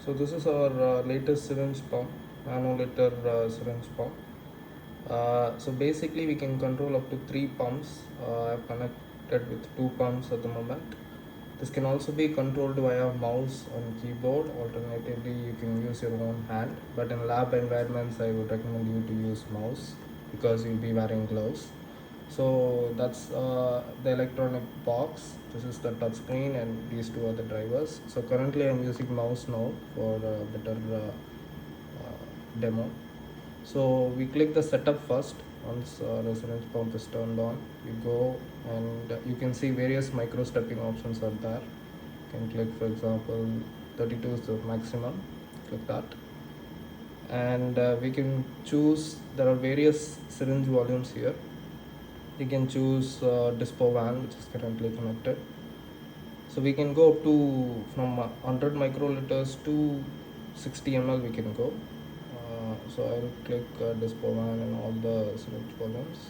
So this is our latest syringe pump, Nanolitre Syringe Pump. So basically we can control up to 3 pumps. I've connected with 2 pumps at the moment. This can also be controlled via mouse and keyboard. Alternatively, you can use your own hand. But in lab environments, I would recommend you to use mouse because you'll be wearing gloves. So that's the electronic box. This is the touch screen and these two are the drivers. So currently I'm using mouse now for a better demo. So we click the setup first. Once the syringe pump is turned on, you go and you can see various microstepping options are there. You can click, for example, 32 is the maximum. Click that, and we can choose. There are various syringe volumes here. You can choose dispo van, which is currently connected. So we can go up to from 100 microliters to 60 ml. We can go. So I will click dispo van and all the syringe volumes.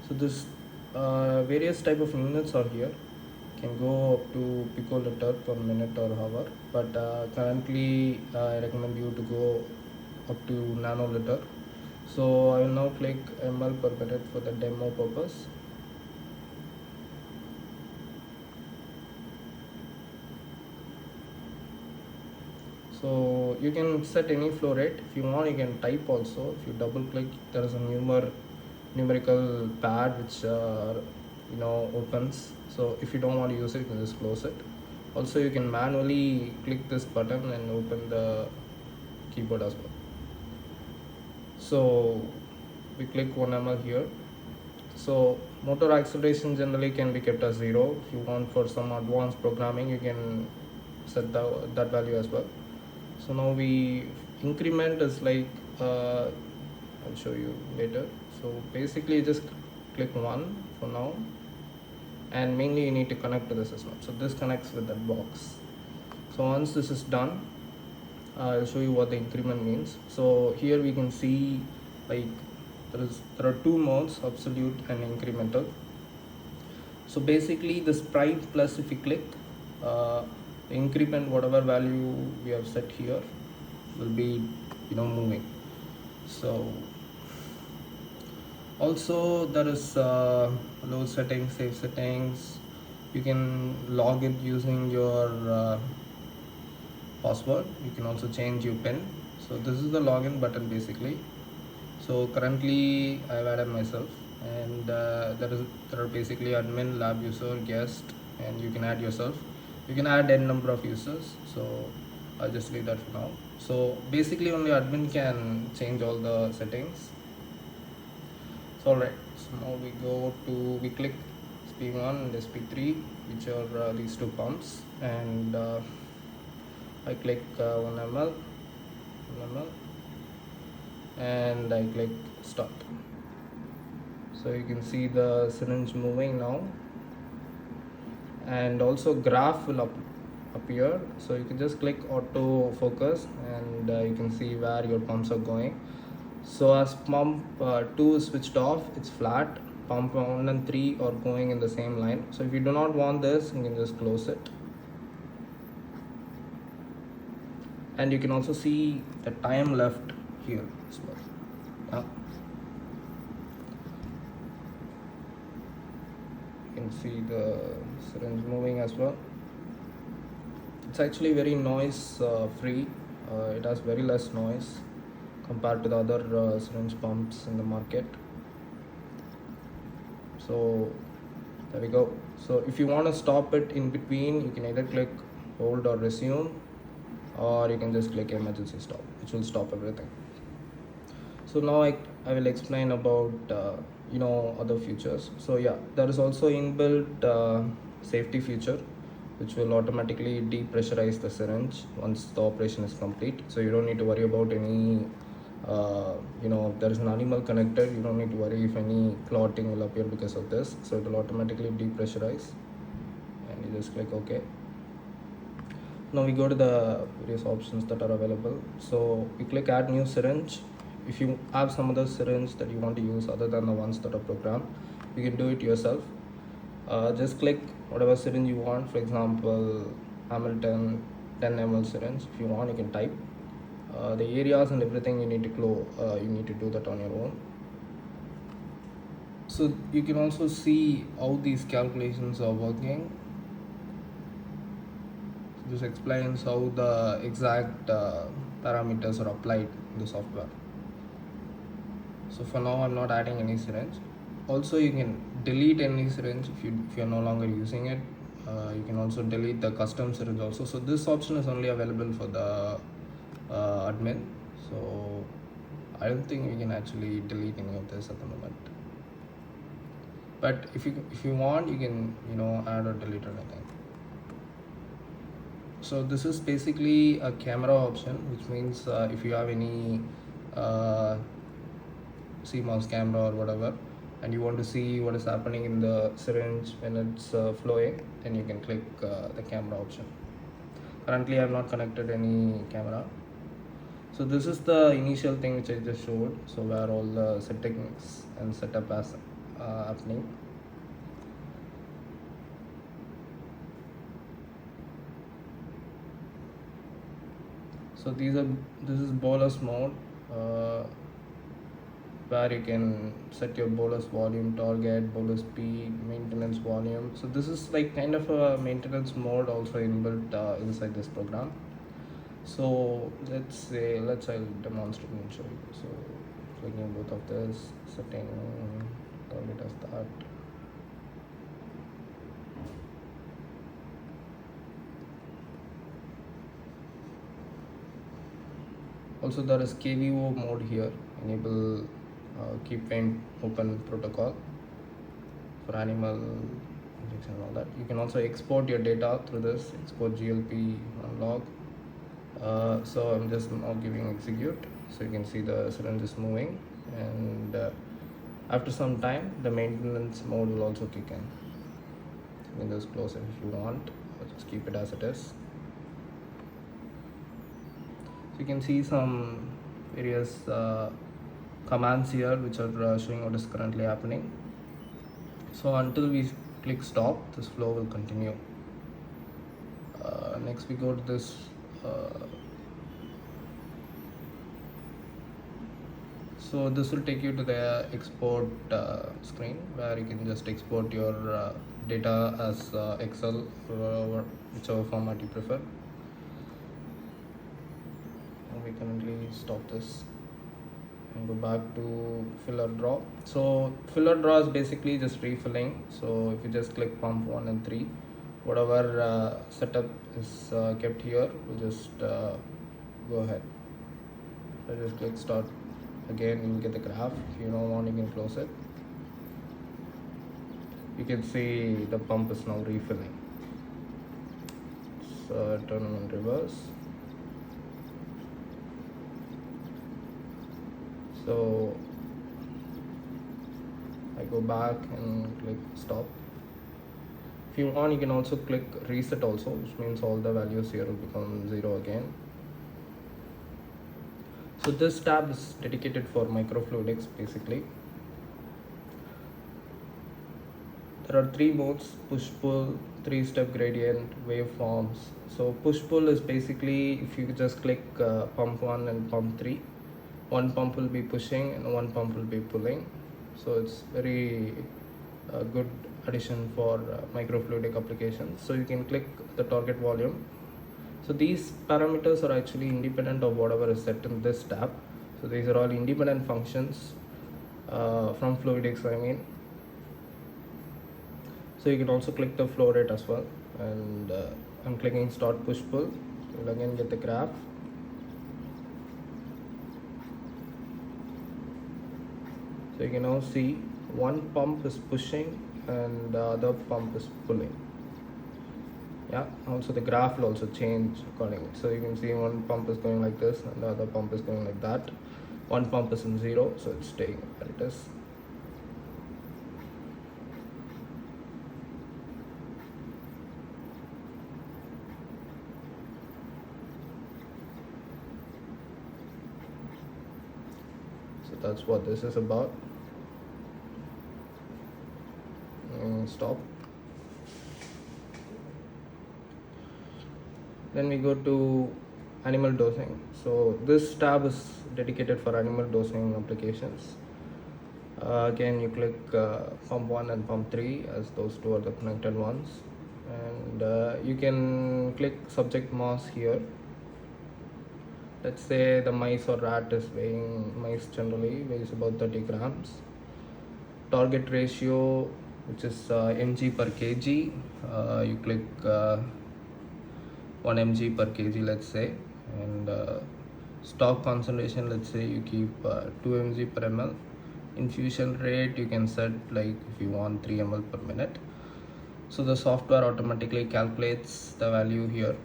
So this various type of units are here. Can go up to picoliter per minute or hour, but currently I recommend you to go up to nanoliter. So I will now click ml per minute for the demo purpose. So you can set any flow rate. If you want, you can type also. If you double click, there is a numerical pad which opens. So if you don't want to use it, you can just close it. Also, you can manually click this button and open the keyboard as well. So we click 1 ml here. So motor acceleration generally can be kept as 0. If you want for some advanced programming, you can set that value as well. So now we increment is like I'll show you later. So basically just click 1 for now, and mainly you need to connect to the system. So this connects with that box. So once this is done, I'll show you what the increment means. So here we can see like there are 2 modes, absolute and incremental. So basically the sprite plus, if you click increment, whatever value we have set here will be moving. So also there is load settings, save settings. You can log it using your password. You can also change your PIN. So this is the login button basically. So currently I've added myself, and there are basically admin, lab user, guest, and you can add yourself. You can add n number of users, so I'll just leave that for now. So basically only admin can change all the settings. So alright, so now we click SP1 and SP3, which are these 2 pumps, and I click 1 ml, and I click start. So you can see the syringe moving now, and also graph will appear. So you can just click auto focus, and you can see where your pumps are going. So as pump 2 is switched off, it's flat. Pump 1 and 3 are going in the same line. So if you do not want this, you can just close it. And you can also see the time left here as well. You can see the syringe moving as well. It's actually very noise free. It has very less noise compared to the other syringe pumps in the market. So there we go. So if you want to stop it in between, you can either click hold or resume, or you can just click emergency stop, which will stop everything. So now I will explain about other features. So yeah, there is also inbuilt safety feature which will automatically depressurize the syringe once the operation is complete. So you don't need to worry about any if there is an animal connected, you don't need to worry if any clotting will appear because of this. So it will automatically depressurize, and you just click OK. Now we go to the various options that are available. So we click add new syringe. If you have some other syringe that you want to use other than the ones that are programmed, you can do it yourself. Just click whatever syringe you want. For example, Hamilton 10 ml syringe. If you want, you can type the areas and everything. You need to you need to do that on your own. So you can also see how these calculations are working. This explains how the exact parameters are applied in the software. So for now, I'm not adding any syringe. Also, you can delete any syringe if you're no longer using it. You can also delete the custom syringe also. So this option is only available for the admin. So I don't think you can actually delete any of this at the moment. But if you want, you can add or delete anything. So this is basically a camera option, which means if you have any CMOS camera or whatever, and you want to see what is happening in the syringe when it's flowing, then you can click the camera option. Currently I have not connected any camera. So this is the initial thing which I just showed, so where all the settings and setup is happening. So this is bolus mode, where you can set your bolus volume target, bolus speed, maintenance volume. So this is like kind of a maintenance mode also inbuilt inside this program. So I'll demonstrate and show you. So clicking both of this, setting target as that. Also there is KVO mode here, enable keep vein open protocol for animal injection and all that. You can also export your data through this, export GLP log. So I'm just now giving execute, so you can see the syringe is moving, and after some time the maintenance mode will also kick in. You can just close it if you want, or just keep it as it is. So you can see some various commands here which are showing what is currently happening. So until we click stop, this flow will continue. Next we go to this so this will take you to the export screen, where you can just export your data as Excel or whichever format you prefer. And we currently stop this and go back to fill or draw. So fill or draw is basically just refilling. So if you just click pump 1 and 3, whatever setup is kept here, we'll just go ahead. So just click start. Again, you will get the graph. If you don't want, you can close it. You can see the pump is now refilling. So turn on reverse. So I go back and click stop. If you want, you can also click reset also, which means all the values here will become 0 again. So this tab is dedicated for microfluidics basically. There are 3 modes: push-pull, 3-step gradient, waveforms. So push-pull is basically if you just click pump 1 and pump 3, one pump will be pushing and one pump will be pulling. So it's very good addition for microfluidic applications. So you can click the target volume. So these parameters are actually independent of whatever is set in this tab. So these are all independent functions from fluidics, I mean. So you can also click the flow rate as well, and I'm clicking start push pull. You'll again get the graph. So you can now see one pump is pushing and the other pump is pulling. Yeah, also the graph will also change accordingly. So you can see one pump is going like this and the other pump is going like that. One pump is in 0, so it's staying where it is. So that's what this is about. Stop. Then we go to animal dosing. So this tab is dedicated for animal dosing applications. Again, you click pump 1 and pump 3 as those two are the connected ones, and you can click subject mass here. Let's say the mice or rat is weighing, mice generally weighs about 30 grams. Target ratio, which is mg per kg, you click 1 mg per kg, let's say, and stock concentration, let's say you keep 2 mg per ml. Infusion rate you can set like if you want 3 ml per minute. So the software automatically calculates the value here.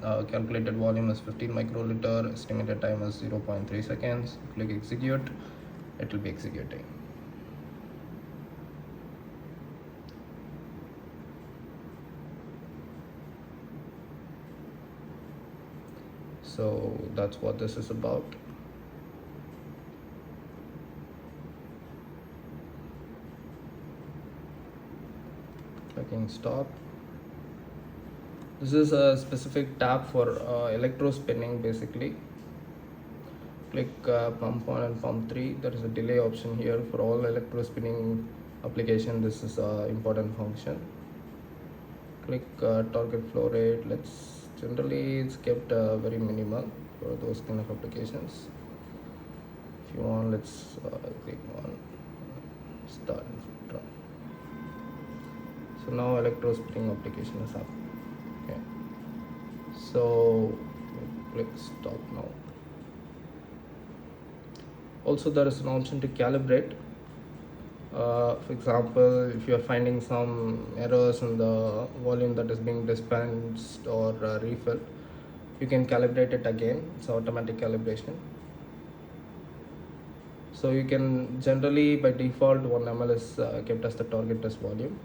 Calculated volume is 15 microliter, estimated time is 0.3 seconds. Click execute, it will be executing. So that's what this is about. Clicking stop. This is a specific tab for electrospinning basically. Click pump 1 and pump 3. There is a delay option here for all electrospinning application. This is an important function. Click target flow rate. Generally it's kept very minimal for those kind of applications. If you want, let's click on start. So now electrospinning application is up. Okay, so click stop now. Also there is an option to calibrate. For example, if you are finding some errors in the volume that is being dispensed or refilled, you can calibrate it again. It's automatic calibration. So you can generally by default 1 ml is kept as the target test volume.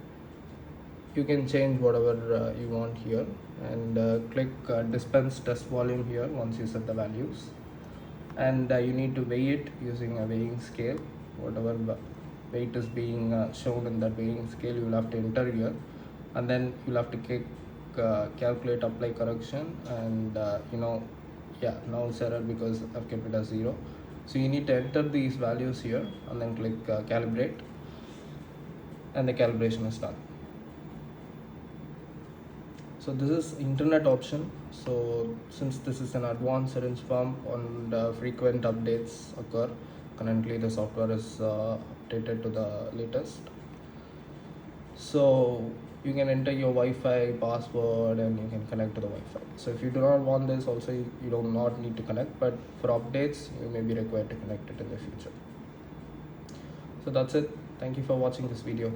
You can change whatever you want here, and click dispense test volume here once you set the values, and you need to weigh it using a weighing scale. Whatever weight is being shown in that weighing scale, you will have to enter here, and then you'll have to click calculate, apply correction, and now it's error because I've kept it as 0. So you need to enter these values here and then click calibrate, and the calibration is done. So this is internet option. So since this is an advanced syringe pump and frequent updates occur, currently the software is updated to the latest. So you can enter your Wi-Fi password and you can connect to the Wi-Fi. So if you do not want this, also you do not need to connect, but for updates you may be required to connect it in the future. So that's it. Thank you for watching this video.